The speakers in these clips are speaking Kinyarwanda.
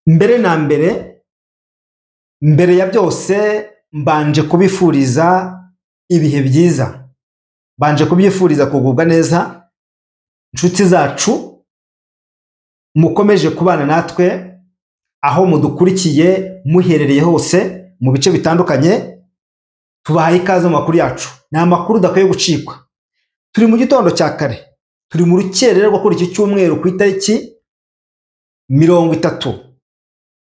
mbere na mbere ya byose mbanje kubifuriza ibihe byiza, mbanje kubyifuriza kugubwa neza. Inshuti zacu mukomeje kubana natwe aho mudukurikiye muherereye hose mu bice bitandukanye, tubahaye ikaze mu makuru yacu. Ni amakuru udakwiye gucikwa. Turi mu gitondo cya kare, turi mu rukerera rwo kuri iki cyumweru ku itariki 30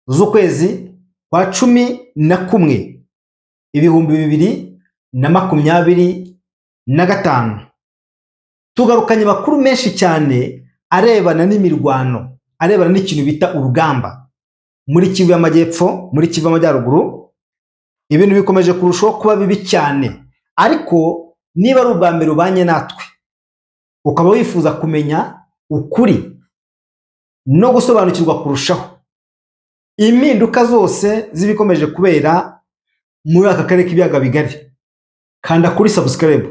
z'ukwezi kwa 11 2025. Tugarukanye makuru menshi cyane arebana n'imirwano, arebana n'ikintu bita urugamba muri Kivu y'Amajyepfo, muri Kivu y'Amajyaruguru. Ibintu bikomeje kurushaho kuba bibi cyane, ariko niba ari ubwa mbere ubanye natwe ukaba wifuza kumenya ukuri no gusobanukirwa kurushaho impinduka zose zibikomeje kubera muri aka karere k'ibiyaga bigari, kanda kuri subscribe.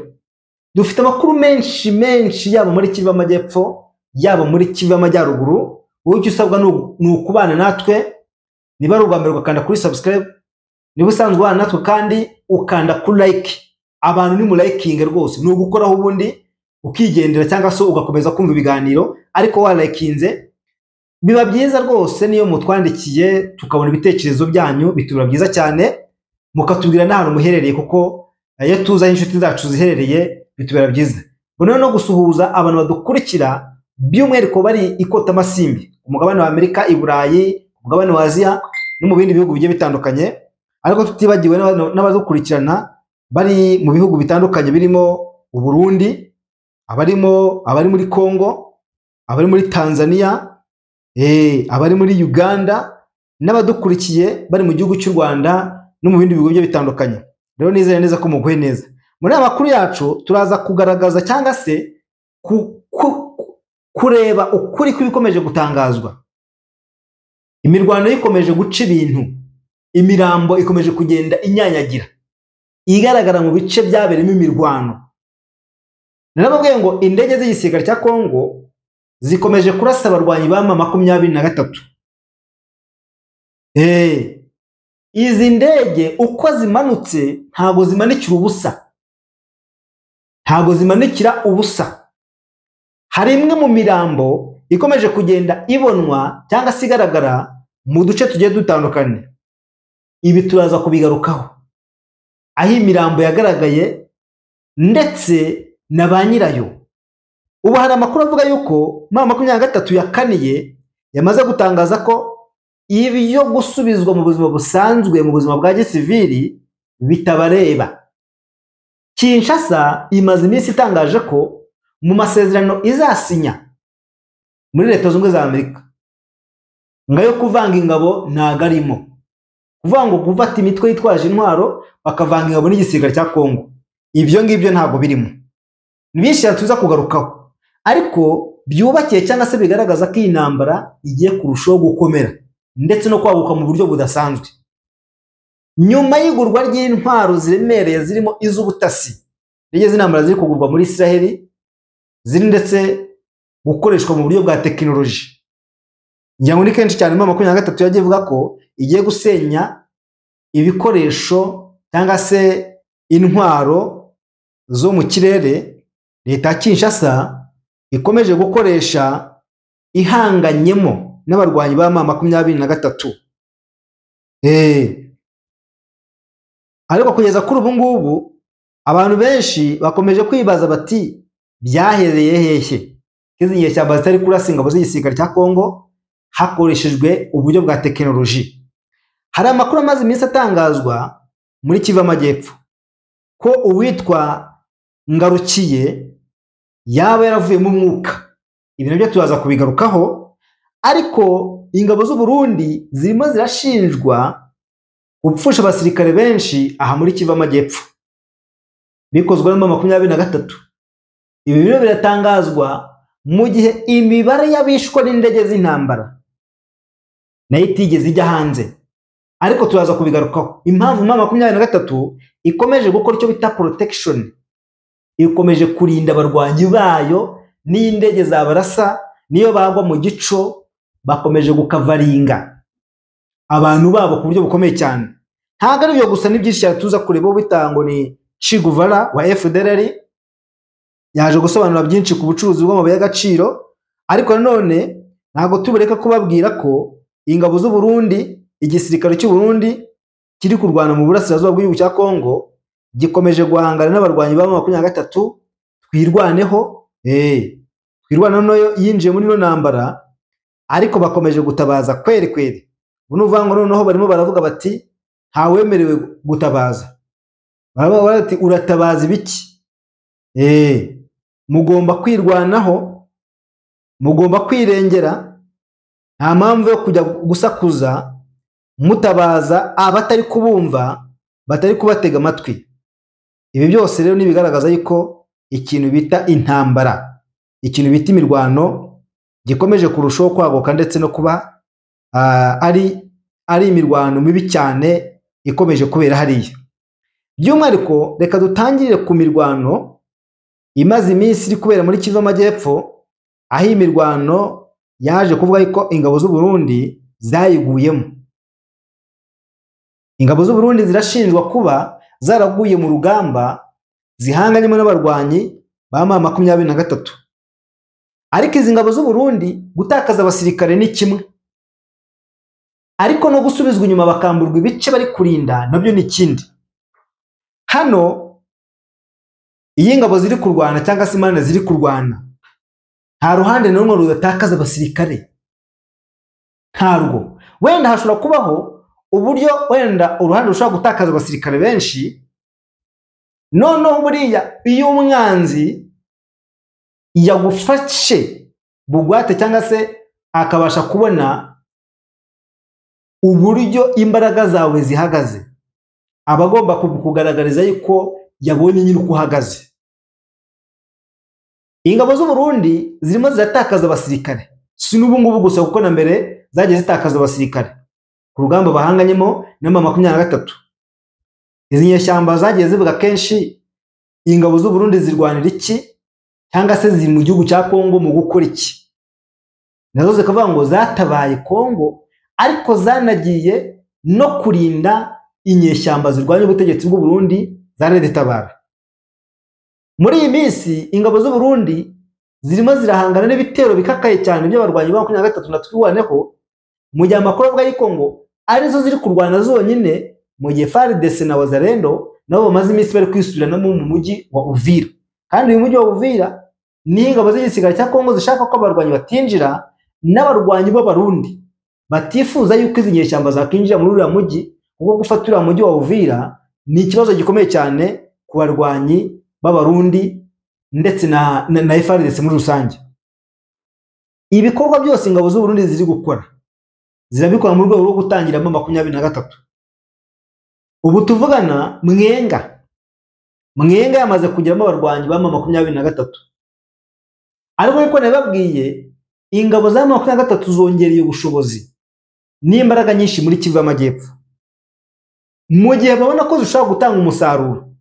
Dufite amakuru menshi yaba muri Kivu y'Amajyepfo yaba muri Kivu y'Amajyaruguru. Wowe icyo usabwa ni ukubana natwe. Niba ari ubwa mbere ugakanda kuri subscribe, niba usanzwe ubana natwe kandi ukanda kuri like. Abantu ni mu liking rwose, ni ugukoraho ubundi ukigendera cyangwa se ugakomeza kumva ibiganiro, ariko wa likinze biba byiza rwose. Niyo mutwandikiye tukabona ibitekerezo byanyu bitubira byiza cyane, mukatubwira n'ahantu muherereye, kuko iyo tuzaho inshuti zacu ziherereye bitubira byiza. Boneho no gusuhuza abantu badukurikira by'umwihariko bari ikota masimbi ku mugabane wa Amerika, i Burayi, ku mugabane wa Aziya no mu bindi bihugu bigiye bitandukanye, ariko tutibagiwe n'abadukurikirana bari mu bihugu bitandukanye birimo u Burundi, abari muri Kongo, abari muri Tanzania, abari muri Uganda, n'abadukurikiye bari mu gihugu cy'u Rwanda no mu bindi bihugu bigiye bitandukanye. Rero nizere neza ko muguhe neza. Muri aya makuru yacu turaza kugaragaza cyangwa se kureba ukuri kw'ibikomeje gutangazwa. Imirwano ikomeje guca ibintu, imirambo ikomeje kugenda inyanyagira igaragara mu bice byaberemo imirwano. Narababwiye ngo indege z'igisirikare cya Kongo zikomeje kurasa abarwanyi ba M23. Izi ndege uko zimanutse ntago zimanikira ubusa, ntago zimanikira ubusa. Hari imwe mu mirambo ikomeje kugenda ibonwa cyangwa se igaragara mu duce tugiye dutandukanye. Ibi turaza kubigarukaho, aho imirambo yagaragaye ndetse na ba nyirayo. Ubu hari amakuru avuga yuko M23 yakaniye yamaze gutangaza ko ibyo gusubizwa mu buzima busanzwe, mu buzima bwa gisivili bitabareba. Kinshasa imaze iminsi itangaje ko mu masezerano izasinya muri Leta Zunze Ubumwe za Amerika ngayo kuvanga ingabo ntago arimo. Kuvuga ngo gufata imitwe yitwaje intwaro bakavanga ingabo n'igisirikare cya Kongo, ibyo ngibyo ntago birimo. Ni byinshi tuza kugarukaho, ariko byubakiye cyangwa se bigaragaza ko iyi ntambara igiye kurushaho gukomera ndetse no kwaguka mu buryo budasanzwe. Nyuma y'igurwa ry'intwaro ziremereye zirimo iz'ubutasi, ndege z'intambara ziri kugurwa muri Israel, ziri ndetse gukoreshwa mu buryo bwa tekinoloji. Ngira ngo ni kenshi cyane M23 yagiye ivuga ko igiye gusenya ibikoresho cyangwa se intwaro zo mu kirere Leta ya Kinshasa ikomeje gukoresha ihanganyemo n'abarwanyi ba M23. Ariko kugeza kuri ubu ngubu abantu benshi bakomeje kwibaza bati byahereye hehe izi nyeshyamba zitari kurasa ingabo z'igisirikare cya Kongo hakoreshejwe uburyo bwa tekinoloji. Hari amakuru amaze iminsi atangazwa muri Kivu y'Amajyepfo ko uwitwa Ngarukiye yaba yaravuye mu mwuka. Ibi nabyo turaza kubigarukaho, ariko ingabo z'u Burundi zirimo zirashinjwa gupfusha abasirikare benshi aha muri Kivu y'Amajyepfo bikozwe na M23. Ibi biro biratangazwa mu gihe imibare y'abishwe n'indege z'intambara nayo itigeze ijya hanze, ariko turaza kubigarukaho impamvu M23 ikomeje gukora icyo bita protection. Ikomeje kurinda abarwanyi bayo n'indege zabarasa, niyo bagwa mu gico bakomeje gukavaringa. abantu babo ku buryo bukomeye cyane. Ntabwo ari byo gusa, ni byinshi cyane tuza kureba bitango ni Che Guevara wa FDLR yaje gusobanura byinshi ku bucuruzi bw'amabuye y'agaciro, ariko nanone ntabwo tubureka kubabwira ko ingabo z'u Burundi, igisirikare cy'u Burundi kiri kurwana mu burasirazuba bw'igihugu cya Kongo gikomeje guhangana n'abarwanyi ba 23. Twirwaneho, twirwana no yinjiye muri no ntambara, ariko bakomeje gutabaza kweri. Ubu nuvuga ngo noneho barimo baravuga bati nta wemerewe gutabaza. Baravuga bati uratabaza ibiki? Mugomba kwirwanaho, mugomba kwirengera, nta mpamvu yo kujya gusakuza mutabaza abatari kubumva, batari kubatega amatwi. Ibi byose rero nibigaragaza yuko ikintu bita intambara, ikintu bita imirwano gikomeje kurushaho kwaguka ndetse no kuba ari imirwano mibi cyane ikomeje kubera hariya. By'umwihariko reka dutangirire ku mirwano imaze iminsi iri kubera muri Kivu y'Amajyepfo, aho imirwano yaje kuvuga ko ingabo z'u Burundi zayiguyemo. Ingabo z'u Burundi zirashinjwa kuba zaraguye mu rugamba zihanganyemo n'abarwanyi ba M23. Ariko izi ngabo z'u Burundi gutakaza abasirikare ni kimwe, ariko no gusubizwa inyuma bakamburwa ibice bari kurinda nabyo ni ikindi. Hano iyi ngabo ziri kurwana cyangwa se imana ziri kurwana, nta ruhande na rumwe rudatakaza abasirikare, ntarwo. Wenda hashobora kubaho uburyo wenda uruhande rushobora gutakaza abasirikare benshi, noneho buriya iyo umwanzi yagufashe bugwate cyangwa se akabasha kubona uburyo imbaraga zawe zihagaze, abagomba kugaragariza yuko yabonye nyine uko uhagaze. Ingabo z'u Burundi zirimo ziratakaza abasirikare, si n'ubu ngubu gusa, kuko na mbere zagiye zitakaza abasirikare ku rugamba bahanganyemo na M23. Izi nyeshyamba zagiye zivuga kenshi ingabo z'u Burundi zirwanira iki cyangwa se ziri mu gihugu cya Kongo mu gukora iki. Nazo zikavuga ngo zatabaye Kongo, ariko zanagiye no kurinda inyeshyamba zirwanya ubutegetsi bw'u Burundi za Red Tabara. Muri iyi minsi ingabo z'u Burundi zirimo zirahangana n'ibitero bikakaye cyane by'abarwanyi ba 23 na twirwaneho, mu gihe amakuru avuga yuko ngo arizo ziri kurwana zonyine, mu gihe FARDC na Wazalendo nabo bamaze iminsi bari kwisubiranamo mu mujyi wa Uvira. Kandi uyu mujyi wa Uvira ni ingabo z'igisirikare cya Kongo zishaka ko abarwanyi batinjira, n'abarwanyi b'Abarundi batifuza yuko izi nyeshyamba zakinjira muri uriya mujyi, kuko gufata uriya mujyi wa Uvira ni ikibazo gikomeye cyane ku barwanyi b'Abarundi ndetse na FARDC muri rusange. Ibikorwa byose ingabo z'u Burundi ziri gukora zirabikora mu rwego rwo gutangira mu 23. Ubu tuvugana Mwenga yamaze kugeramo abarwanyi ba 23. Ariko yuko nababwiye ingabo za 23 zongereye ubushobozi n'imbaraga nyinshi muri Kivu y'Amajyepfo, mu gihe babona ko zishobora gutanga umusaruro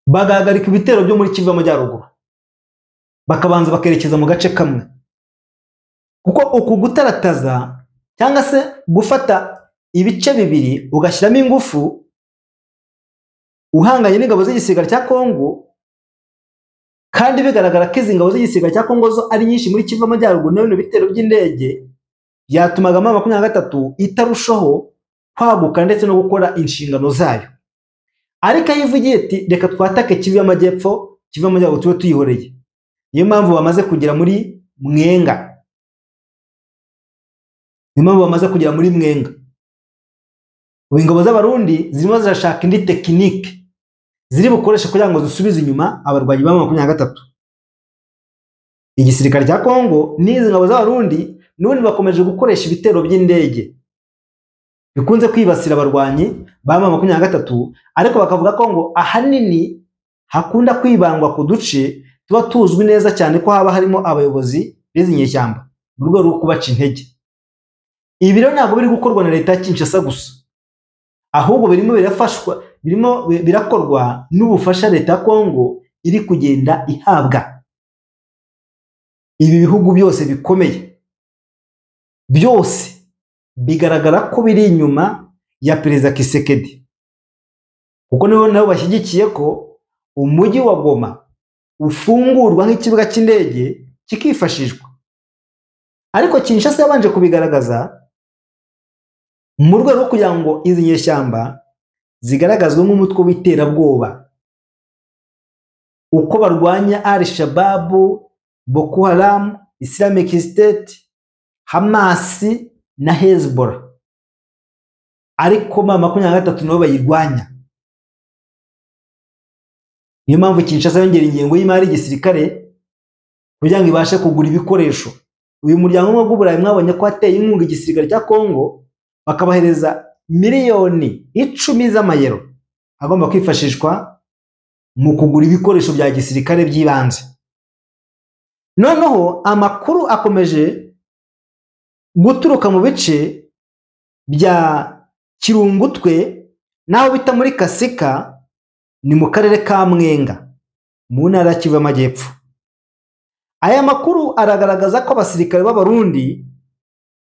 bagahagarika ibitero byo muri Kivu y'Amajyaruguru, bakabanza bakerekeza mu gace kamwe. Kuko uku gutarataza cyangwa se gufata ibice bibiri ugashyiramo ingufu uhanganye n'ingabo z'igisirikare cya Kongo, kandi bigaragara ko izi ngabo z'igisirikare cya Kongo zo ari nyinshi muri Kivu y'Amajyaruguru, n'ibintu bitero by'indege byatumaga M23 itarushaho kwaguka ndetse no gukora inshingano zayo. Ariko yivugiye ati reka twatake Kivu y'Amajyepfo, Kivu y'Amajyaruguru tube tuyihoreye. Niyo mpamvu bamaze kugera muri Mwenga. Ingabo z'Abarundi zirimo zirashaka indi tekinike ziri bukoresha kugira ngo zisubize inyuma abarwanyi ba 23. Igisirikare cya Kongo n'izi ngabo z'Abarundi n'ubundi bakomeje gukoresha ibitero by'indege bikunze kwibasira abarwanyi ba 23, ariko bakavuga ko ngo ahanini hakunda kwibangwa ku duce tuba tuzwi neza cyane ko haba harimo abayobozi b'izi nyeshyamba mu rwego rwo kubaca intege. Ibi rero ntabwo biri gukorwa na leta ya Kinshasa gusa, ahubwo birimo birakorwa n'ubufasha leta ya Kongo iri kugenda ihabwa ibi bihugu byose bikomeye. byose bigaragara ko biri inyuma ya Perezida Tshisekedi, kuko nabo bashyigikiye ko umujyi wa Goma ufungurwa nk'ikibuga cy'indege kikifashishwa. Ariko Kinshasa yabanje kubigaragaza mu rwego rwo kugira ngo izi nyeshyamba zigaragazwe nk'umutwe w'iterabwoba, uko barwanya Al-Shabaab, Boko Haram, Islamic State, Hamas na Hezbollah. Ariko M23 nabo bayirwanya. Niyo mpamvu Kinshasa yongera ingengo y'imari y'igisirikare kugira ngo ibashe kugura ibikoresho. Uyu muryango w'Uburayi mwabonye ko ateye inkunga igisirikare cya Kongo, bakabahereza miliyoni 10 z'amayero agomba kwifashishwa mu kugura ibikoresho bya gisirikare by'ibanze. Noneho amakuru akomeje guturuka mu bice bya Kirungutwe naho bita muri Kasika, ni mu karere ka Mwenga mu ntara ya Kivu y'Amajyepfo. Aya makuru aragaragaza ko abasirikare b'Abarundi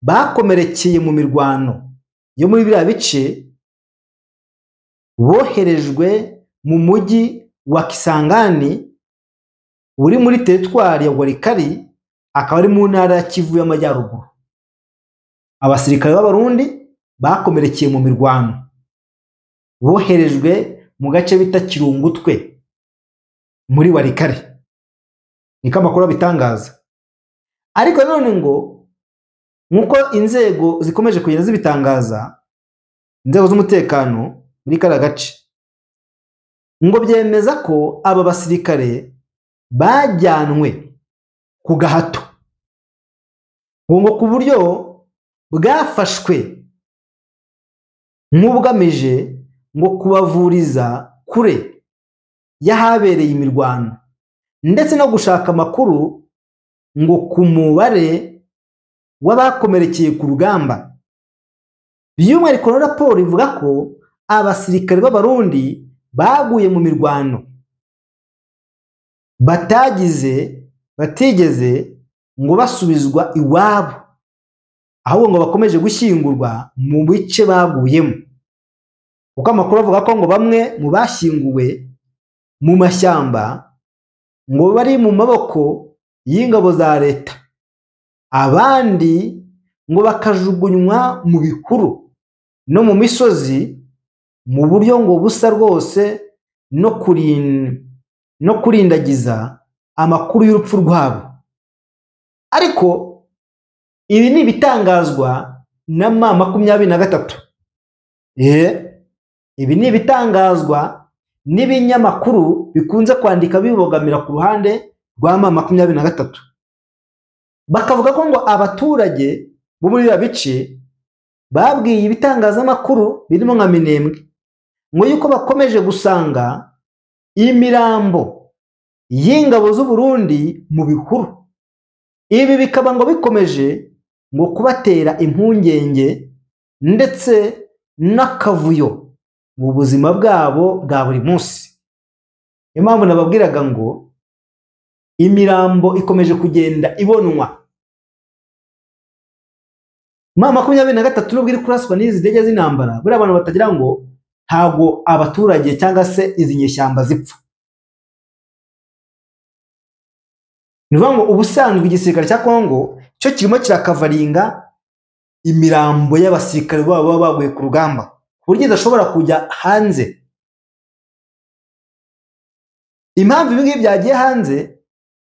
bakomerekeye mu mirwano yo muri biriya bice boherejwe mu mujyi wa Kisangani uri muri teritwari ya Walikari, akaba ari mu ntara ya Kivu y'Amajyaruguru. Abasirikare b'Abarundi bakomerekeye mu mirwano boherejwe mu gace bita Kirungutwe muri Walikari, niko amakuru abitangaza. Ariko none ngo nkuko inzego zikomeje kugenda zibitangaza, inzego z'umutekano muri kara gace ngo byemeza ko aba basirikare bajyanwe ku gahato, ngo ku buryo bwafashwe nk'ubugamije ngo kubavuriza kure y'ahabereye imirwano, ndetse no gushaka amakuru ngo ku mubare w'abakomerekeye ku rugamba. By'umwihariko raporo ivuga ko abasirikare b'Abarundi baguye mu mirwano batigeze ngo basubizwa iwabo, ahubwo ngo bakomeje gushyingurwa mu bice baguyemo. Kuko amakuru avuga ko ngo bamwe mu bashyinguwe mu mashyamba ngo bari mu maboko y'ingabo za leta, abandi ngo bakajugunywa mu bihuru no mu misozi mu buryo ngo busa rwose no kurindagiza amakuru y'urupfu rwabo. Ariko ibi ni ibitangazwa na M23. Ibi ni ibitangazwa n'ibinyamakuru bikunze kwandika bibogamira ku ruhande rwa M23. Bakavuga ko ngo abaturage bo muri bice babwiye ibitangazamakuru birimo nka Minembwe ngo yuko bakomeje gusanga imirambo y'ingabo z'u Burundi mu bihuru. Ibi bikaba ngo bikomeje ngo kubatera impungenge ndetse n'akavuyo mu buzima bwabo bwa buri munsi. Impamvu nababwiraga ngo imirambo ikomeje kugenda ibonwa. M23 nubwo iri kuraswa n'izi ndege z'intambara, buri abantu batagira ngo ntago abaturage cyangwa se izi nyeshyamba zipfa. Nivuga ngo ubusanzwe igisirikare cya Kongo cyo kirimo kirakavaringa imirambo y'abasirikare baba baguye ku rugamba ku buryo idashobora kujya hanze. Impamvu ibi ngibi byagiye hanze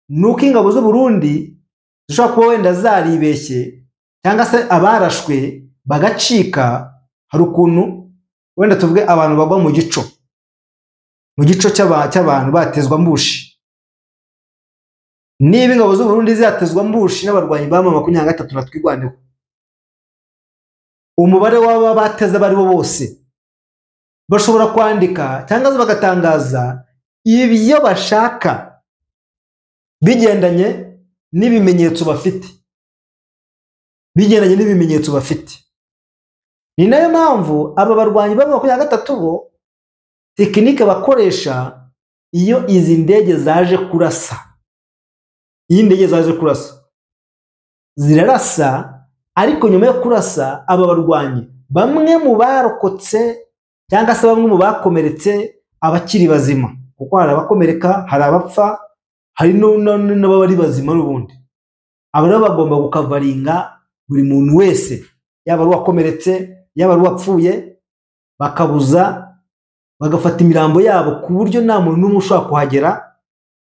nuko ingabo z'u Burundi zishobora kuba wenda zaribeshye cyangwa se abarashwe bagacika. Hari ukuntu wenda tuvuge abantu bagwa mu gico cy'abantu batezwa mbushi. Niba ingabo z'u Burundi zatezwa mbushi n'abarwanyi ba M23 natwigwaneho, umubare w'aba bateze bari bo bose bashobora kwandika cyangwa bagatangaza ibyo bashaka bigendanye n'ibimenyetso bafite. Ni nayo mpamvu aba barwanyi ba M23 bo tekinike bakoresha iyo izi ndege zaje kurasa. Iyi ndege zaje kurasa zirarasa ariko nyuma yo kurasa aba barwanyi bamwe mu barokotse cyangwa se bamwe mu bakomeretse abakiri bazima, kuko hari abakomereka, hari abapfa, hari n'abari bazima n'ubundi. Aba rero bagomba gukavaringa buri muntu wese, yaba ari uwakomeretse, yaba ari uwapfuye, bakabuza, bagafata imirambo yabo ku buryo nta muntu n'umwe ushobora kuhagera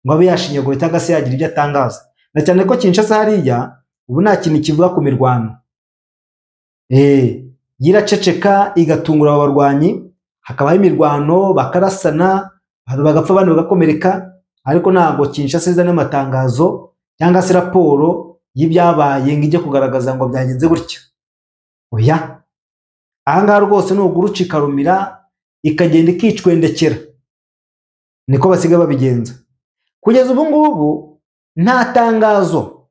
ngo abe yashinyagura cyangwa se yagira ibyo atangaza. Na cyane ko Kinshasa hariya ubu nta kintu kivuga ku mirwano. Yiraceceka igatungura aba barwanyi, hakabaho imirwano, bakarasana, bagapfa abandi bagakomereka, ariko ntabwo Kinshasa izana amatangazo cyangwa se raporo y'ibyabaye ngo ijye kugaragaza ngo byagenze gutya. Oya, ahangaha rwose nuguruca ikarumira ikagenda ikicwendekera, niko basigaye babigenza. Kugeza ubu ngubu nta tangazo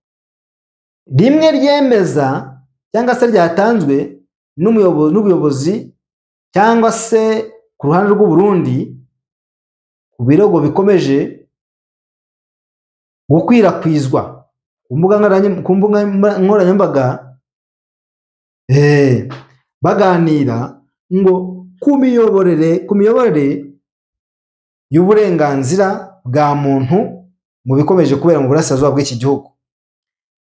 rimwe ryemeza cyangwa se ryatanzwe n'ubuyobozi cyangwa se ku ruhande rw'u Burundi ku birego bikomeje gukwirakwizwa ku mbuga nkoranyambaga, baganira ngo ku miyoborere y'uburenganzira bwa muntu mu bikomeje kubera mu burasirazuba bw'iki gihugu.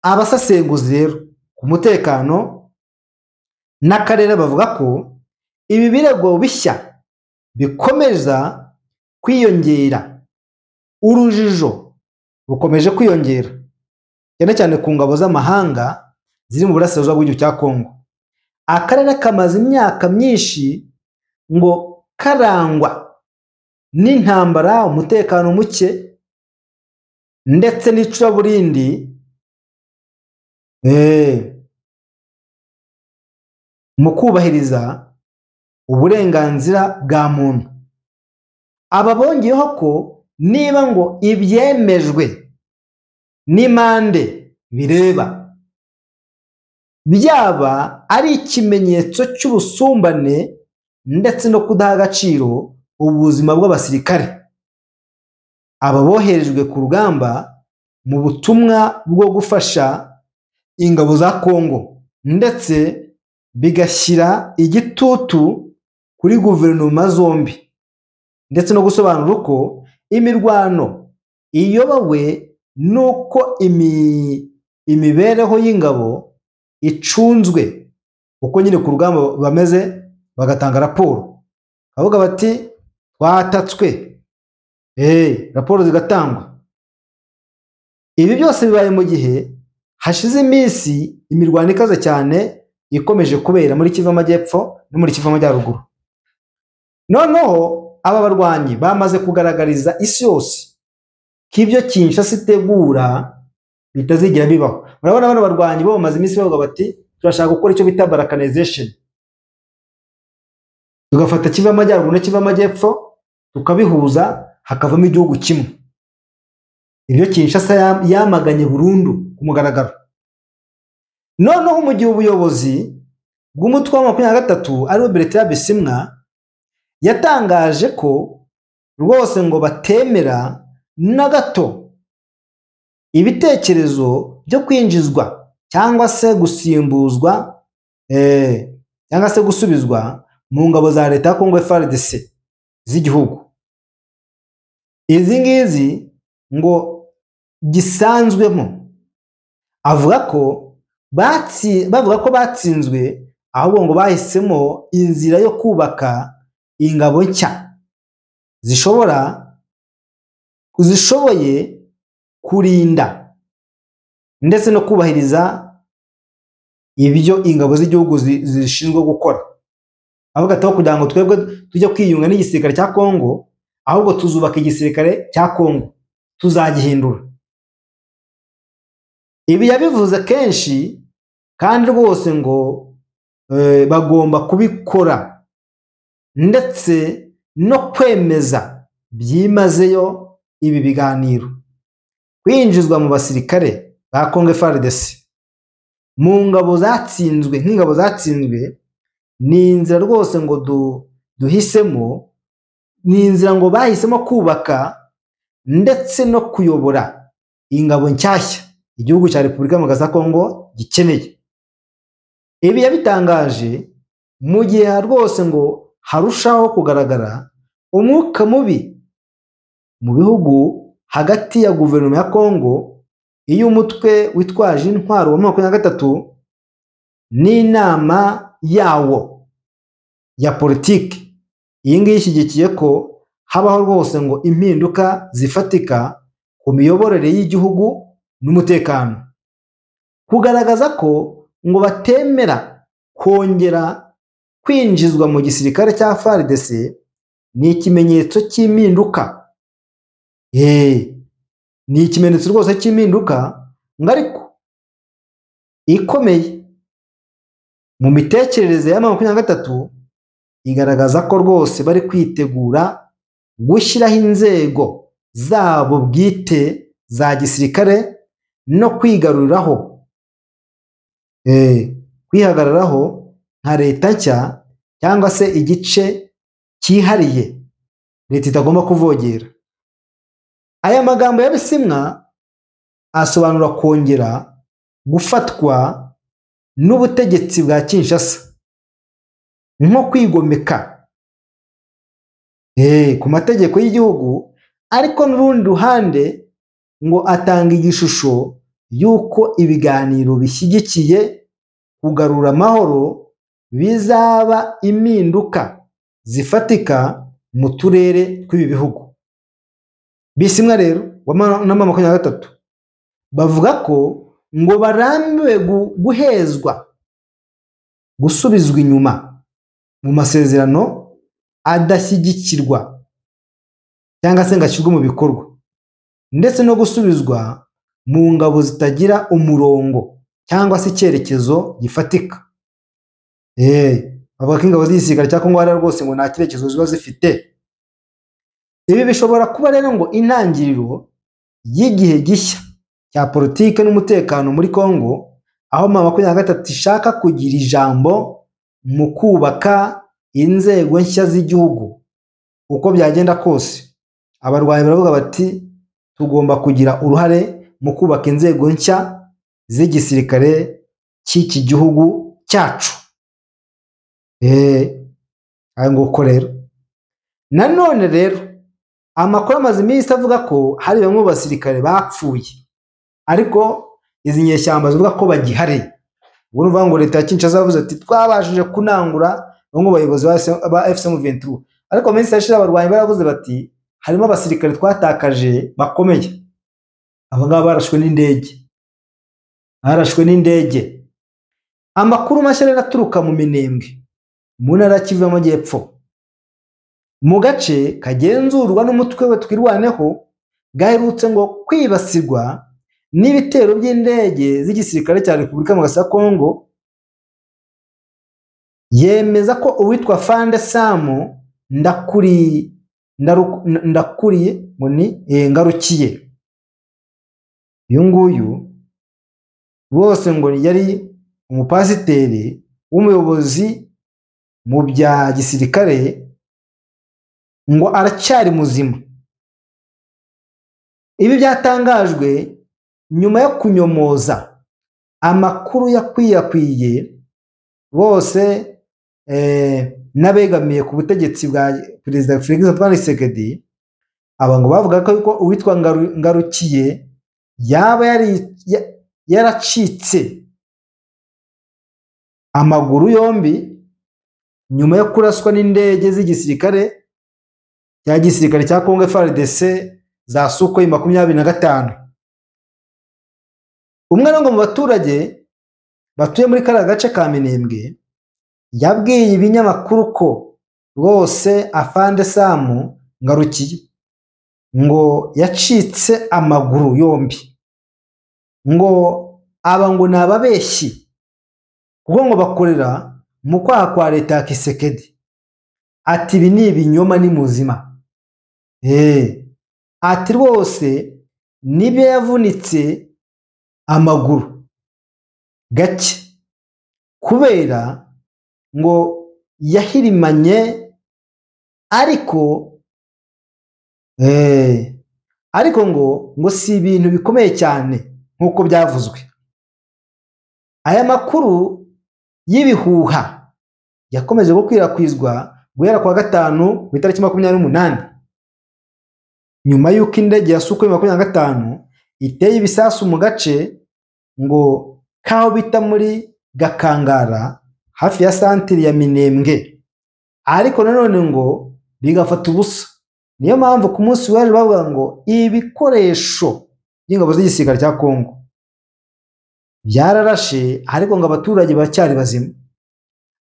Abasesenguzi rero ku mutekano n'akarere bavuga ko ibi birego bishya bikomeza kwiyongera, urujijo rukomeje kwiyongera cyane cyane ku ngabo z'amahanga ziri mu burasirazuba bw'igihugu cya Kongo. Akarere kamaze imyaka myinshi ngo karangwa n'intambara, umutekano muke ndetse n'icuraburindi mu kubahiriza uburenganzira bwa muntu. Aba bongeyeho ko niba ngo ibyemejwe n'impande bireba byaba ari ikimenyetso cy'ubusumbane ndetse no kudaha agaciro ubuzima bw'abasirikare, aba boherejwe ku rugamba mu butumwa bwo gufasha ingabo za Kongo, ndetse bigashyira igitutu kuri guverinoma zombi, ndetse no gusobanura uko imirwano iyobowe n'uko imibereho y'ingabo icunzwe, uko nyine ku rugamba bameze, bagatanga raporo bavuga bati twatatswe, raporo zigatangwa. Ibi byose bibaye mu gihe hashize iminsi imirwano ikaze cyane ikomeje kubera muri Kivu y'Amajyepfo no muri Kivu y'Amajyaruguru. Noneho aba barwanyi bamaze kugaragariza isi yose ko ibyo Kinshasa itegura bitazigera bibaho. Murabona bano barwanyi bo bamaze iminsi bavuga bati turashaka gukora icyo bita balkanization, tugafata Kivu y'Amajyaruguru na Kivu y'Amajyepfo tukabihuza hakavamo igihugu kimwe. Ibyo Kinshasa yamaganye burundu ku mugaragaro. Noneho mu gihe ubuyobozi bw'umutwe wa 23 ariwe Bertrand Bisimwa yatangaje ko rwose ngo batemera na gato ibitekerezo byo kwinjizwa cyangwa se gusimbuzwa cyangwa se gusubizwa mu ngabo za leta ya Kongo FARDC z'igihugu. Izi ngizi ngo gisanzwemo, avuga ko batsinzwe, ahubwo ngo bahisemo inzira yo kubaka ingabo nshya zishoboye kurinda ndetse no kubahiriza ibyo ingabo z'igihugu zishinzwe gukora. Avuga ati kugira ngo twebwe tujye kwiyunga n'igisirikare cya Kongo, ahubwo tuzubaka igisirikare cya Kongo, tuzagihindura. Ibi yabivuze kenshi kandi rwose ngo bagomba kubikora ndetse no kwemeza byimazeyo ibi biganiro. Kwinjizwa mu basirikare ba Kongo FARDC mu ngabo zatsinzwe nk'ingabo zatsinzwe ni inzira rwose ngo duhisemo, ni inzira ngo bahisemo kubaka ndetse no kuyobora ingabo nshyashya igihugu cya Repubulika Demokarasi ya Kongo gikeneye. Ibi yabitangaje mu gihe rwose ngo harushaho kugaragara umwuka mubi mu bihugu hagati ya guverinoma ya Kongo iy'umutwe witwaje intwaro wa 23 n'inama yawo ya politiki. Iyi ngiyi ishyigikiye ko habaho rwose ngo impinduka zifatika ku miyoborere y'igihugu n'umutekano. Kugaragaza ko ngo batemera kongera kwinjizwa mu gisirikare cya FARDC ni ikimenyetso cy'impinduka. Ni ikimenyetso rwose cy'impinduka ngo ariko ikomeye mu mitekerereze ya 23 igaragaza ko rwose bari kwitegura gushyiraho inzego zabo bwite za gisirikare no kwigaruriraho kwihagararaho nka leta nshya cyangwa se igice cyihariye leta itagomba kuvogera. Aya magambo y'abisimwa asobanura kongera gufatwa n'ubutegetsi bwa Kinshasa nko kwigomeka ku mategeko y'igihugu, ariko n'urundi ruhande ngo atanga igishusho y'uko ibiganiro bishyigikiye kugarura amahoro bizaba impinduka zifatika mu turere tw'ibi bihugu. Bisimwa rero na 23 bavuga ko ngo barambiwe guhezwa, gusubizwa inyuma mu masezerano adashyigikirwa cyangwa se ngashyirwa mu bikorwa, ndetse no gusubizwa mu ngabo zitagira umurongo cyangwa se icyerekezo gifatika. Bavuga ko ingabo z'igisirikare cya Kongo ari rwose ngo nta cyerekezo ziba zifite. Ibi bishobora kuba rero ngo intangiriro y'igihe gishya cya politike n'umutekano muri Kongo, aho 23 ishaka kugira ijambo mu kubaka inzego nshya z'igihugu. Uko byagenda kose abarwanyi baravuga bati tugomba kugira uruhare mu kubaka inzego nshya z'igisirikare cy'iki gihugu cyacu. Nguko rero nanone rero amakuru amaze iminsi avuga ko hari bamwe mu basirikare bapfuye, ariko izi nyeshyamba zivuga ko bagihari. Ubwo nuvuga ngo leta ya Kinshasa yavuze ati twabashije kunangura bamwe bayobozi ba FCM23, ariko minsi yashira abarwanyi baravuze bati harimo abasirikare twatakaje bakomeye. Abangaba barashwe n'indege. Amakuru mashya rero aturuka mu Minembwe mu ntara ya Kivu y'Amajyepfo, mu gace kagenzurwa n'umutwe we twirwaneho, gaherutse ngo kwibasirwa n'ibitero by'indege z'igisirikare cya Repubulika ya Kongo. Yemeza ko uwitwa Fande Samu ndakuriye ngarukiye, uyu nguyu rwose ngo yari umupasiteri w'umuyobozi mu bya gisirikare, ngo aracyari muzima. Ibi byatangajwe nyuma yo kunyomoza amakuru yakwiyakwiye bose n'abegamiye ku butegetsi bwa Perezida Felix Antoine Tshisekedi. Aba ngo bavuga ko uwitwa Ngarukiye yaba yaracitse amaguru yombi nyuma yo kuraswa n'indege z'igisirikare cya gisirikare cya Kongo FARDC za Sukhoi 25. Umwe ngo mu baturage batuye muri kara gace ka Minembwe yabwiye ibinyamakuru ko rwose Afande Samu Ngarukiye ngo yacitse amaguru yombi, ngo aba ngo nababeshyi kuko ngo bakorera mu kwaha kwa leta ya Tshisekedi. Ati ibi ni ibinyoma, ni muzima. Ati rwose nibyo yavunitse amaguru gake kubera ngo yahirimanye, ariko ngo si ibintu bikomeye cyane nk'uko byavuzwe. Aya makuru y'ibihuha yakomeje gukwirakwizwa guhera kwa gatanu ku itariki 28 nyuma y'uko indege ya Sukhoi 25 iteye ibisasu mu gace ngo kaho bita muri Gakangara hafi ya santire ya Minembwe, ariko nanone ngo bigafata ubusa. Niyo mpamvu ku munsi waje bavuga ngo ibikoresho by'ingabo z'igisirikare cya Kongo byararashe, ariko ngo abaturage bacyari bazima.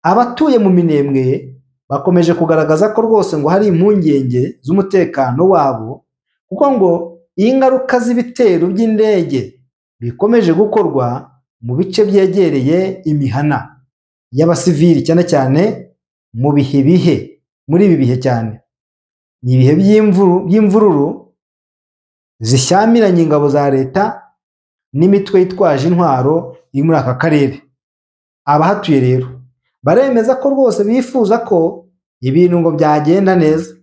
Abatuye mu Minembwe bakomeje kugaragaza ko rwose ngo hari impungenge z'umutekano wabo, kuko ngo ingaruka z'ibitero by'indege bikomeje gukorwa mu bice byegereye imihana y'abasivili, cyane cyane muri ibi bihe cyane ni ibihe by'imvururu zishyamiranye ingabo za leta n'imitwe yitwaje intwaro iri muri aka karere. Abahatuye rero baremeza ko rwose bifuza ko ibintu ngo byagenda neza,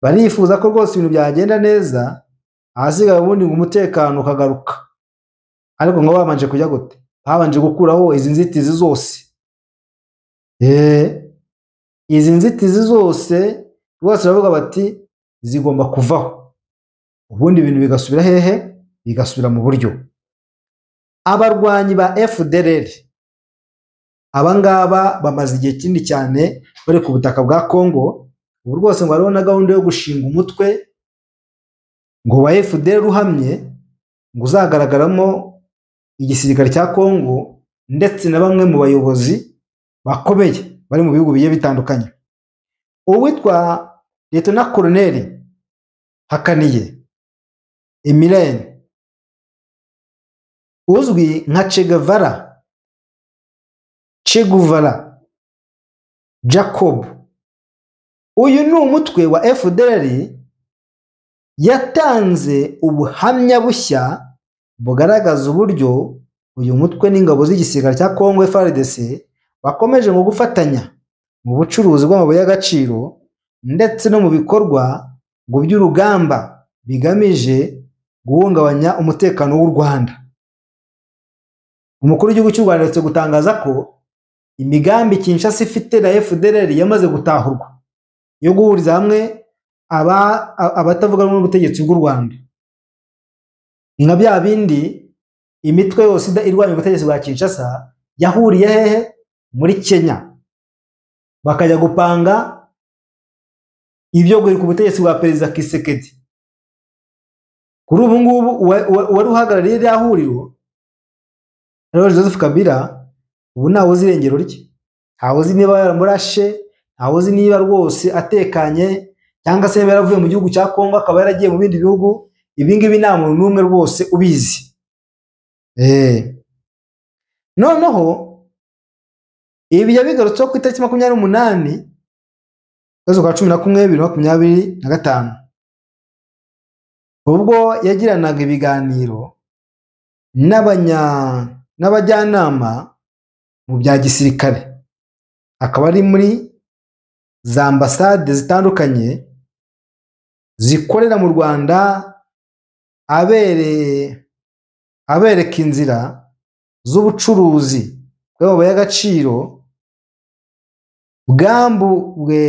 barifuza ko rwose ibintu byagenda neza, ahasigaye ubundi ngo umutekano ukagaruka. Ariko ngo babanje kujya gute? Babanje gukuraho izi nzitizi zose. Izi nzitizi zose rwose bavuga bati zigomba kuvaho, ubundi ibintu bigasubira hehe? Bigasubira mu buryo. Abarwanyi ba FDLR abangaba bamaze igihe kinini cyane bari ku butaka bwa Kongo. Ubu rwose ngo hariho na gahunda yo gushinga umutwe ngo wa FDLR uhamye, ngo uzagaragaramo igisirikare cya Kongo ndetse na bamwe mu bayobozi bakomeye bari mu bihugu bigiye bitandukanye. Uwitwa Lieutenant Colonel Hakaniye Emilien uzwi nka Che Guevara Jacob, uyu ni umutwe wa FDLR yatanze ubuhamya bushya bugaragaza uburyo uyu mutwe n'ingabo z'igisirikare cya Kongo FARDC bakomeje mu gufatanya mu bucuruzi bw'amabuye y'agaciro ndetse no mu bikorwa ngo by'urugamba bigamije guhungabanya umutekano w'u Rwanda. Umukuru w'igihugu cy'u Rwanda ndetse gutangaza ko imigambi Kinshasa ifite na FDLR yamaze gutahurwa yo guhuriza hamwe abatavuga n'ubutegetsi bw'u Rwanda. Nka bya bindi imitwe yose irwanya ubutegetsi bwa Kinshasa yahuriye hehe? Muri Kenya, bakajya gupanga ibyo guhirika ubutegetsi bwa Perezida Kisekedi. Kuri ubu ngubu wari uhagarariye iriya huriro ariwe Joseph Kabila, ubu ntawe uzi irengero rye, ntawe uzi niba yaramurashe, ntawe uzi niba rwose atekanye cyangwa se yaravuye mu gihugu cya Kongo akaba yaragiye mu bindi bihugu. Ibi ngibi nta muntu n'umwe rwose ubizi. Noneho ibi yabigarutseho ku itariki 28 z'ukwa 11 2025 ubwo yagiranaga ibiganiro n'abajyanama mu bya gisirikare, akaba ari muri za ambasade zitandukanye zikorera mu Rwanda, abereka inzira z'ubucuruzi bw'amabuye y'agaciro bw'amabuye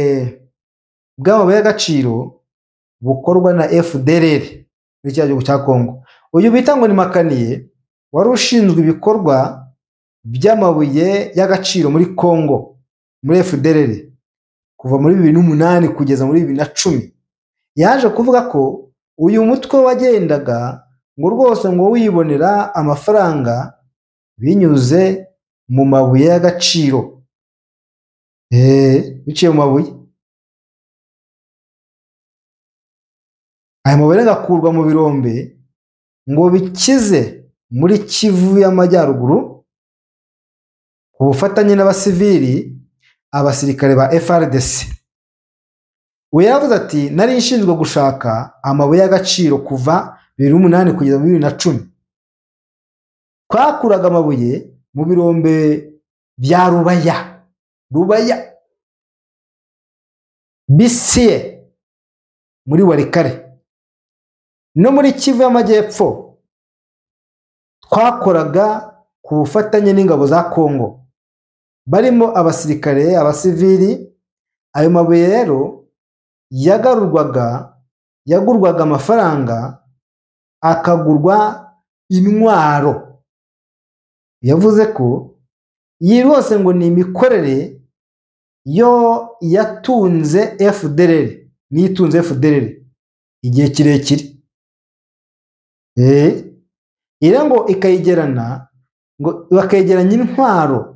y'agaciro bukorwa na FDLR muri cya gihugu cya Kongo. Uyu bita ngo ni Makaniye wari ushinzwe ibikorwa by'amabuye y'agaciro muri Kongo muri FDLR kuva muri 2008 kugeza muri 2010. Yaje kuvuga ko uyu mutwe wagendaga ngo rwose ngo wibonera amafaranga binyuze mu mabuye y'agaciro, biciye mu mabuye. Aya mabuye agakurwa mu birombe ngo bikize muri Kivu y'Amajyaruguru ku bufatanye n'abasivili abasirikare ba FARDC. We yavuze ati nari nshinzwe gushaka amabuye y'agaciro kuva 2008 kugeza 2010. Twakuraga amabuye mu birombe bya Rubaya Bisiye muri Warikare no muri Kivu y'Amajyepfo. Twakoraga ku bufatanye n'ingabo za Kongo barimo abasirikare, abasivili. Ayo mabuye rero yagurwaga amafaranga, akagurwa intwaro. Yavuze ko iyi rwose ngo ni imikorere yo yatunze FDLR, nitunze FDLR igihe kirekire. Ira ngo ikayigerana, ngo bakegeranya intwaro,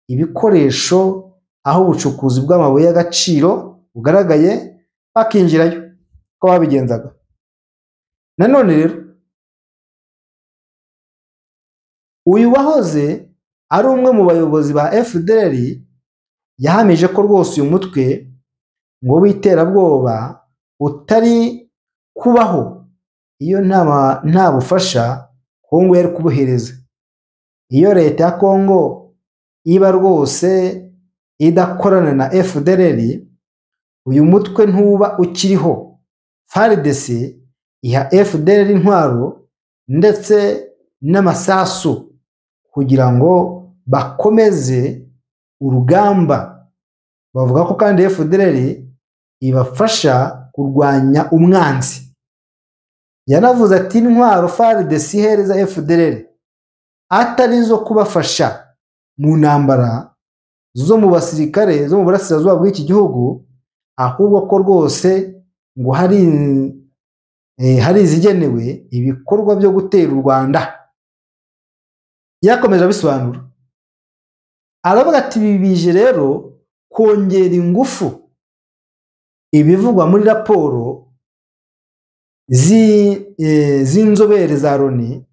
ibikoresho, aho ubucukuzi bw'amabuye y'agaciro bugaragaye, bakinjirayo ko babigenzaga. Nanone rero uyu wahoze ari umwe mu bayobozi ba FDLR yahamije ko rwose uyu mutwe ngo w'iterabwoba utari kubaho iyo nta bufasha Kongo yari kubuhereza. Iyo leta ya Kongo iba rwose idakorana na FDLR, uyu mutwe ntuba ukiriho. FARDC iha FDLR intwaro ndetse n'amasasu kugira ngo bakomeze urugamba. Bavuga ko kandi FDLR ibafasha kurwanya umwanzi. Yanavuze ati intwaro FARDC ihereza FDLR atari zo kubafasha mu ntambara zo mu basirikare zo mu burasirazuba bw'iki gihugu, ahubwo ko rwose ngo hari izigenewe ibikorwa byo gutera u Rwanda. Yakomeje abisobanura, aravuga ati ibi bije rero kongera ingufu ibivugwa muri raporo z'inzobere za Loni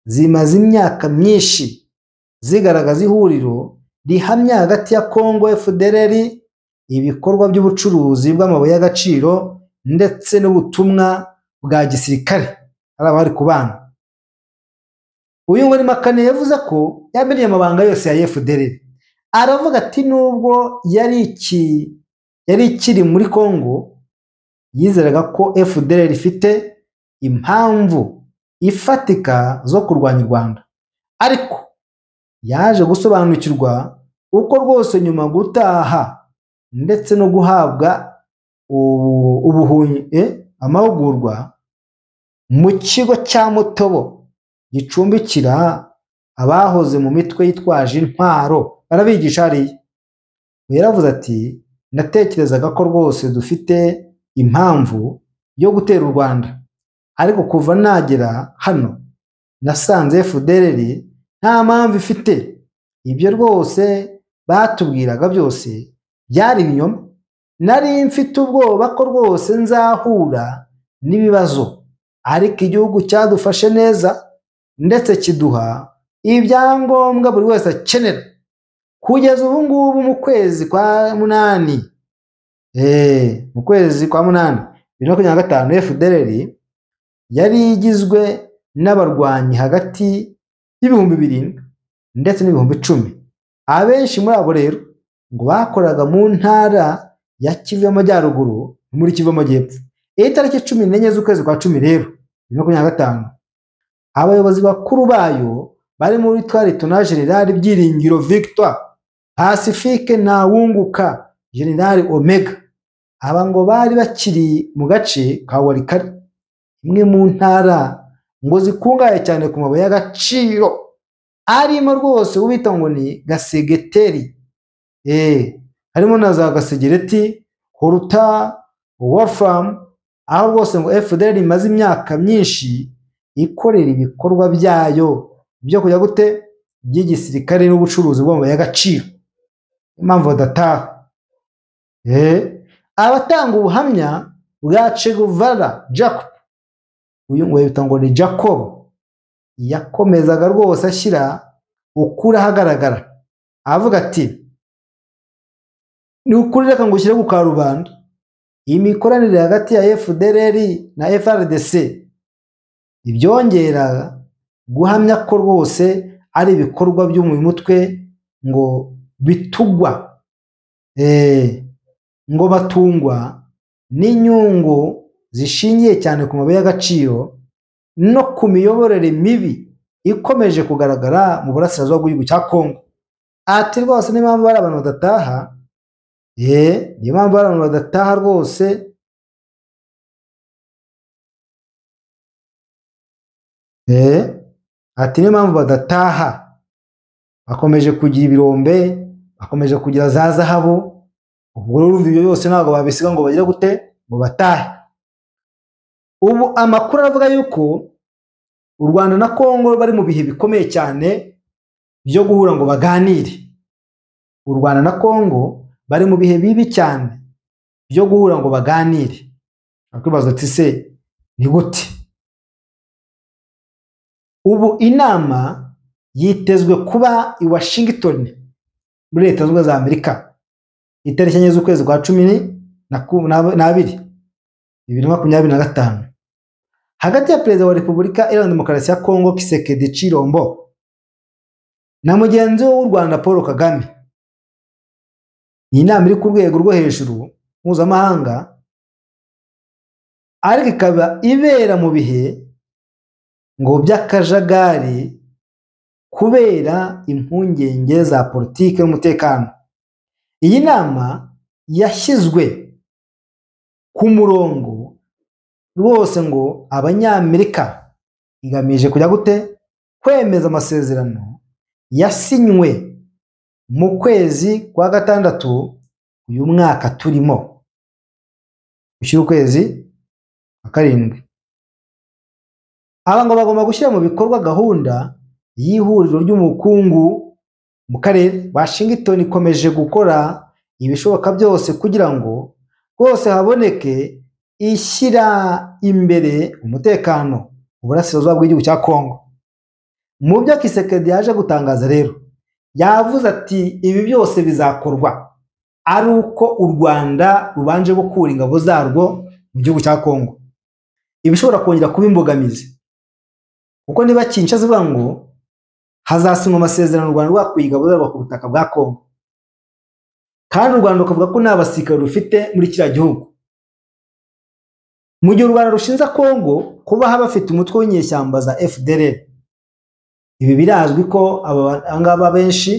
zimaze imyaka myinshi zigaragaza ihuriro rihamya hagati ya Kongo FDLR, ibikorwa by'ubucuruzi bw'amabuye y'agaciro ndetse n'ubutumwa bwa gisirikare ari abari kubana. Uyu ngo ni Makane yavuze ko yamenye amabanga yose ya FDLR. Aravuga ati nubwo yari ikiri muri Kongo, yizeraga ko FDLR ifite impamvu ifatika zo kurwanya u Rwanda, ariko yaje gusobanukirwa uko rwose nyuma gutaha ndetse no guhabwa amahugurwa mu kigo cya Mutobo gicumbikira abahoze mu mitwe yitwaje intwaro, barabigisha hariya. Yaravuze ati natekerezaga ko rwose dufite impamvu yo gutera u Rwanda, ariko kuva nagera hano nasanze FDLR nta mpamvu ifite. Ibyo rwose batubwiraga byose byari ibinyoma. Nari mfite ubwoba ko rwose nzahura n'ibibazo, ariko igihugu cyadufashe neza ndetse kiduha ibyangombwa buri wese akenera. Kugeza ubu ngubu mu kwezi kwa munani, mu kwezi kwa munani 2025, FDLR yari igizwe n'abarwanyi hagati y'ibihumbi 7 ndetse n'ibihumbi 10. Abenshi muri abo rero ngo bakoraga mu ntara ya Kivu y'Amajyaruguru muri Kivu y'Amajyepfo. Itariki 14 z'ukwezi kwa 10 rero 2025, abayobozi bakuru bayo bari muri Lt General Byiringiro Victor, Pacifique Ntawunguka, General Omega, aba ngo bari bakiri mu gace ka Walikari, imwe mu ntara ngo zikungaye cyane ku mabuye y'agaciro arimo rwose ubita ngo ni Gasegeteri. Harimo na za Gasegereti, Koruta, Wolfram, aho rwose ngo FDLR imaze imyaka myinshi ikorera ibikorwa byayo byo kujya gute by'igisirikare n'ubucuruzi bw'amabuye y'agaciro. Impamvu badataha, abatanga ubuhamya bwa Che Guevara Jacob, uyu ngo yita ngo ni Jacob, yakomezaga rwose ashyira ukuri ahagaragara, avuga ati ni ukuri reka ngo ushyire ku karubanda imikoranire hagati ya FDLR na FARDC ibyongera guhamya ko rwose ari ibikorwa byo mu mutwe ngo bitugwa, ngo batungwa n'inyungu zishingiye cyane ku mabuye y'agaciro no ku miyoborere mibi ikomeje kugaragara mu burasirazuba bw'igihugu cya Kongo. ati rwose niyo mpamvu bari abantu badataha, niyo mpamvu bari abantu badataha rwose, ati niyo mpamvu badataha, bakomeje kugira ibirombe, bakomeje kugira za zahabu, ubwo urumva ibyo byose ntabwo babisiga ngo bagire gute, ngo batahe. Ubu amakuru avuga yuko u Rwanda na Kongo bari mu bihe bikomeye cyane byo guhura ngo baganire. U Rwanda na Kongo bari mu bihe bibi cyane byo guhura ngo baganire. Akwibaza ati se ni gute? Ubu inama yitezwe kuba i Washington muri Leta Zunze Ubumwe za Amerika itariki enye z'ukwezi kwa 12 2025 hagati ya Perezida wa Repubulika Iharanira Demokarasi ya Kongo Tshisekedi Tshilombo na mugenzi w'u Rwanda Paul Kagame. Iyi nama iri ku rwego rwo hejuru mpuzamahanga, ariko ikaba ibera mu bihe ngo by'akajagari kubera impungenge za politike n'umutekano. Iyi nama yashyizwe ku murongo rwose ngo Abanyamerika igamije kujya gute, kwemeza amasezerano yasinywe mu kwezi kwa gatandatu uyu mwaka turimo, ushyira ukwezi kwa karindwi. Aba ngo bagomba gushyira mu bikorwa gahunda y'ihuriro ry'ubukungu mu karere. Washington ikomeje gukora ibishoboka byose kugira ngo rwose haboneke ishyira imbere umutekano mu burasirazuba bw'igihugu cya Kongo. Mu byo Tshisekedi yaje gutangaza rero, yavuze ati ibi byose bizakorwa ari uko u Rwanda rubanje gukura ingabo zarwo mu gihugu cya Kongo. Ibishobora kongera kuba imbogamizi, kuko niba Kinshasa zivuga ngo hazasinywa amasezerano u Rwanda rwakuye ingabo zarwo ku butaka bwa Kongo, kandi u Rwanda rukavuga ko nta basirikare rufite muri kiriya gihugu, mu gihe u Rwanda rushinja Kongo kuba bafite umutwe w'inyeshyamba za FDLR. Ibi birazwi ko abangaba benshi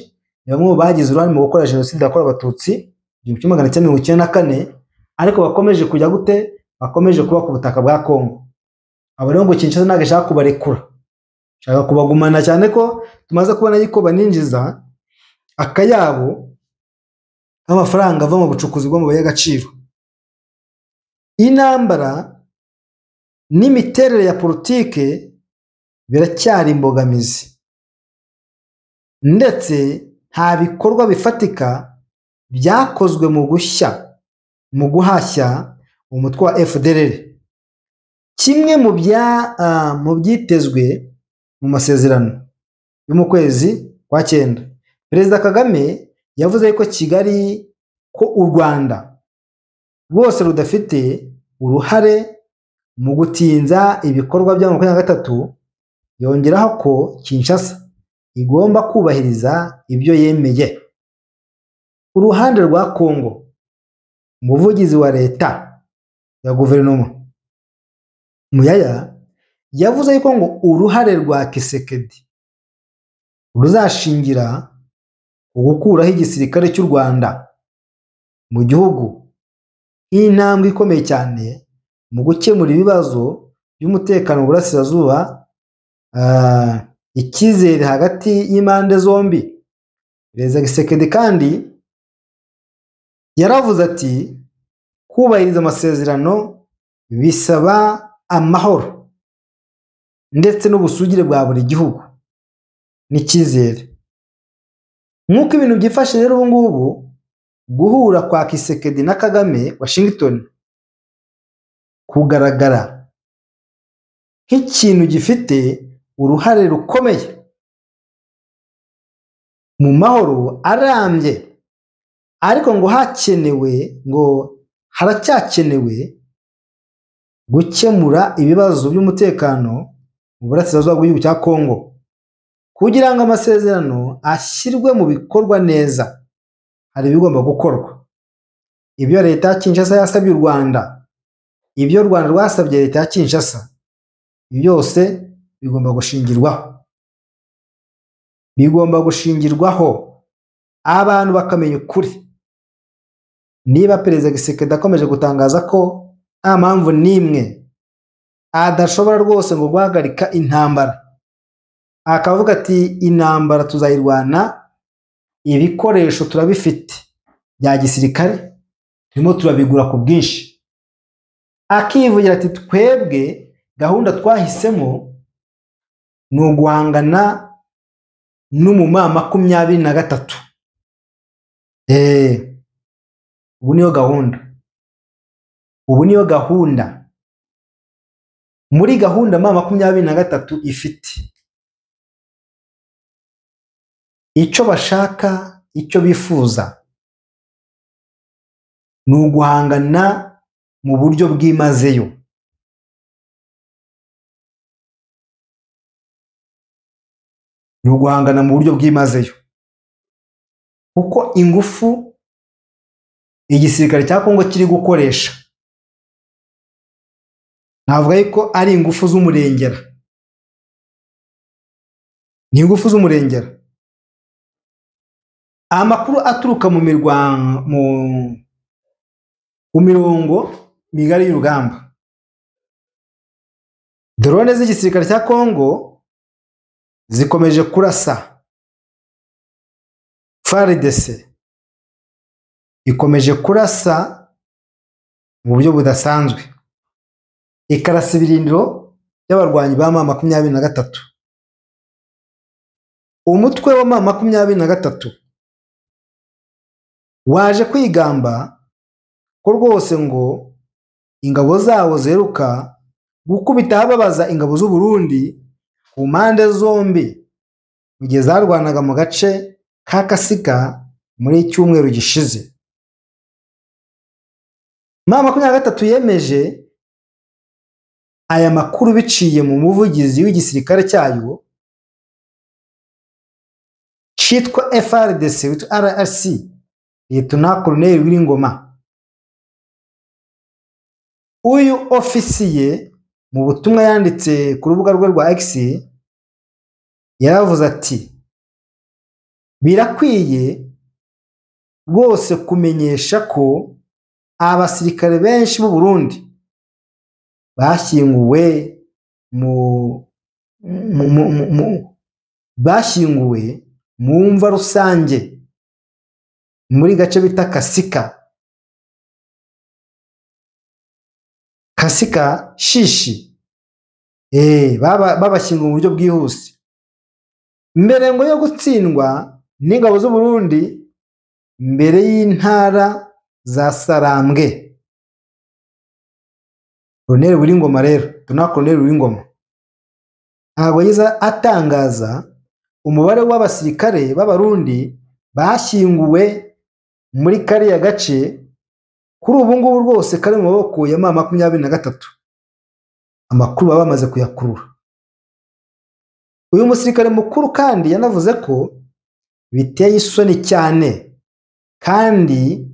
ni bamwe mu bagize uruhare mu gukora jenoside yakorewe Abatutsi 1994, ariko bakomeje kujya gute, bakomeje kuba ku butaka bwa Kongo. Aba rero ngo Kinshasa ntabwo ashaka kubarekura, ashaka kubagumana, cyane ko tumaze kubona yuko baninjiza akayabo k'amafaranga ava mu bucukuzi bwo mu mabuye y'agaciro. Intambara n'imiterere ya politike biracyari imbogamizi, ndetse nta bikorwa bifatika byakozwe mu guhashya umutwe wa FDLR. Kimwe mu byitezwe mu masezerano yo mu kwezi kwa 9, Perezida Kagame yavuze ko Kigali ko u Rwanda rwose rudafite uruhare mu gutinza ibikorwa bya 23, yongeraho ko Kinshasa igomba kubahiriza ibyo yemeye. Uruhande rwa Kongo, umuvugizi wa leta ya guverinoma Muyaya yavuze yuko ngo uruhare rwa Tshisekedi ruzashingira ku gukuraho igisirikare cy'u Rwanda mu gihugu nk'intambwe ikomeye cyane mu gukemura ibibazo by'umutekano mu burasirazuba, icyizere hagati y'impande zombi. Perezida Tshisekedi kandi yaravuze ati kubahiriza amasezerano bisaba amahoro ndetse n'ubusugire bwa buri gihugu n'icyizere. Nk'uko ibintu byifashe rero ubu ngubu, guhura kwa Tshisekedi na Kagame Washington kugaragara nk'ikintu gifite uruhare rukomeye mu mahoro arambye, ariko ngo haracyakenewe gukemura ibibazo by'umutekano mu burasirazuba bw'igihugu cya Kongo kugira ngo amasezerano ashyirwe mu bikorwa neza. Hari ibigomba gukorwa, ibyo leta ya Kinshasa yasabye u Rwanda, ibyo u Rwanda rwasabye leta ya Kinshasa, byose bigomba gushingirwaho. abantu bakamenya ukuri. Niba Perezida Tshisekedi akomeje gutangaza ko nta mpamvu n'imwe adashobora rwose ngo guhagarika intambara, akavuga ati intambara tuzayirwana, ibikoresho turabifite bya gisirikare, turimo turabigura ku bwinshi, akivugira ati twebwe gahunda twahisemo ni uguhangana n'umuma 23. Ubu niyo gahunda, ubu niyo gahunda. Muri gahunda mama 23 ifite icyo bashaka, icyo bifuza ni uguhangana mu buryo bwimazeyo. Ni uguhangana mu buryo bwimazeyo kuko ingufu igisirikare cya Kongo kiri gukoresha navuga yuko ari ingufu z'umurengera, ni ingufu z'umurengera. Amakuru aturuka mu mirwano mu mirongo migari y'urugamba, drone z'igisirikare cya Kongo zikomeje kurasa, FARDC ikomeje kurasa mu buryo budasanzwe, ikarasa ibirindiro by'abarwanyi ba mama 23. Umutwe wa mama 23 waje kwigamba ko rwose ngo ingabo zawo zeruka gukubita hababaza ingabo z'u Burundi ku mpande zombi mu gihe zarwanaga mu gace ka Kasika muri cyumweru gishize. Mama 23 yemeje aya makuru biciye mu muvugizi w'igisirikare cyayo cyitwa FARDC with RRC, Lieutenant Colonel Wiringoma. Uyu ofisiye mu butumwa yanditse ku rubuga rwe rwa X yaravuze ati birakwiye rwose kumenyesha ko abasirikare benshi b'u Burundi bashyinguwe mu mva rusange muri gace bita Kasika Shishi. Babashyinguwe mu buryo bwihuse mbere ngo yo gutsindwa n'ingabo z'u Burundi mbere y'intara za Sarambwe. Colonel Wiringoma rero, tuna Colonel Wiringoma ntabwo yiza atangaza umubare w'abasirikare b'abarundi bashyinguwe muri kariya gace kuri ubu ngubu rwose kari mu maboko ya mama 23. Amakuru baba bamaze kuyakurura. Uyu musirikare mukuru kandi yanavuze ko biteye isoni cyane kandi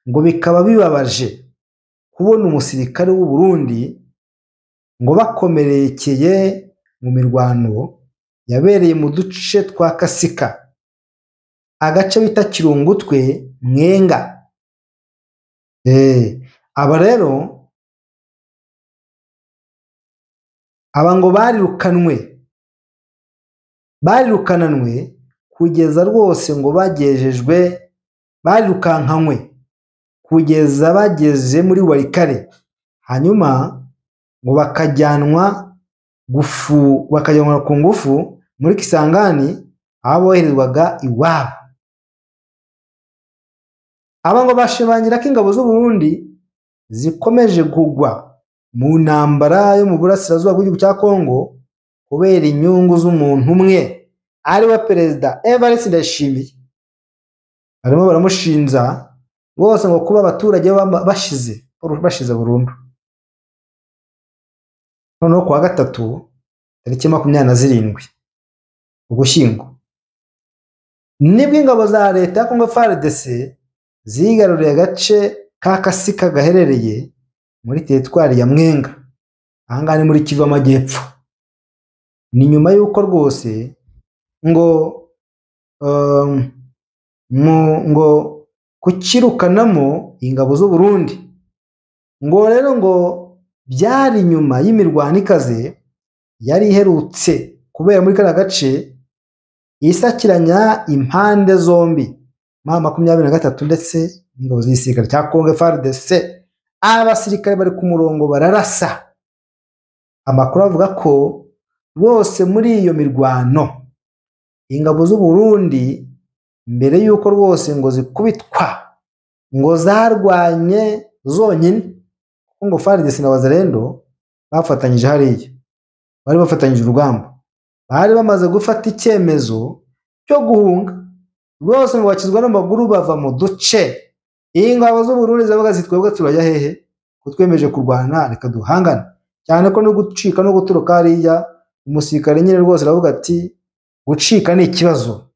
ngo bikaba bibabaje kubona umusirikare w'u Burundi ngo bakomerekeye mu mirwano yabereye mu duce twa Kasika, agace bita Kirungutwe, Mwenga. Aba rero aba ngo barirukananwe kugeza rwose ngo barirukankanywe kugeza bageze muri Warikare, hanyuma ngo bakajyanwa ku ngufu muri Kisangani aho boherezwaga iwabo. Aba ngo bashimangira ko ingabo z'u Burundi zikomeje kugwa mu ntambara yo mu burasirazuba bw'igihugu cya Kongo kubera inyungu z'umuntu umwe ari we Perezida Evariste Ndayishimiye. Barimo baramushinja bose ngo kuba abaturage bashize burundu. Noneho kuwa gatatu tariki 27 Ugushyingo nibwo ingabo za leta ya Kongo FARDC zigaruriye agace ka Kasika gaherereye muri teritwari ya Mwenga, ahangana muri Kivu Amajyepfo. Ni nyuma y'uko rwose ngo ngo kukirukanamo ingabo z'u Burundi, ngo rero ngo byari nyuma y'imirwano ikaze yari iherutse kubera muri kana gace isakiranya impande zombi M23 ndetse n'ingabo z'igisirikare cya Congo FARDC. Abasirikare bari ku murongo bararasa. Amakuru avuga ko bose muri iyo mirwano ingabo z'u Burundi mbere yuko rwose ngo zikubitwa ngo zarwanye zonyine, ngo FARDC na Wazalendo bafatanyije hariya, bari bafatanyije urugamba, bari bamaze gufata icyemezo cyo guhunga rwose ngo bakizwa n'amaguru bava mu duce. Ingabo z'u Burundi zavuga zitwebwe turajya hehe kutwemeje kurwana, reka duhangana, cyane ko no gucika no guturuka hariya umusirikare nyine rwose aravuga ati gucika ni ikibazo.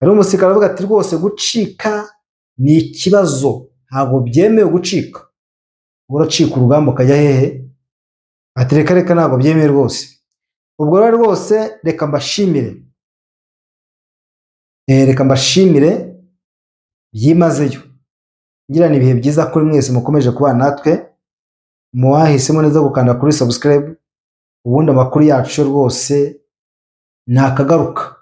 Ari umusirikare aravuga ati rwose gucika ni ikibazo, ntabwo byemewe gucika. Uracika urugamba ukajya hehe? Ati reka ntabwo byemewe rwose. Ubwo rero rwose reka mbashimire byimazeyo. Ngirana ibihe byiza kuri mwese mukomeje kubana natwe, muwahisemo neza gukanda kuri subscribe, ubundi amakuru yacu rwose nakagaruka.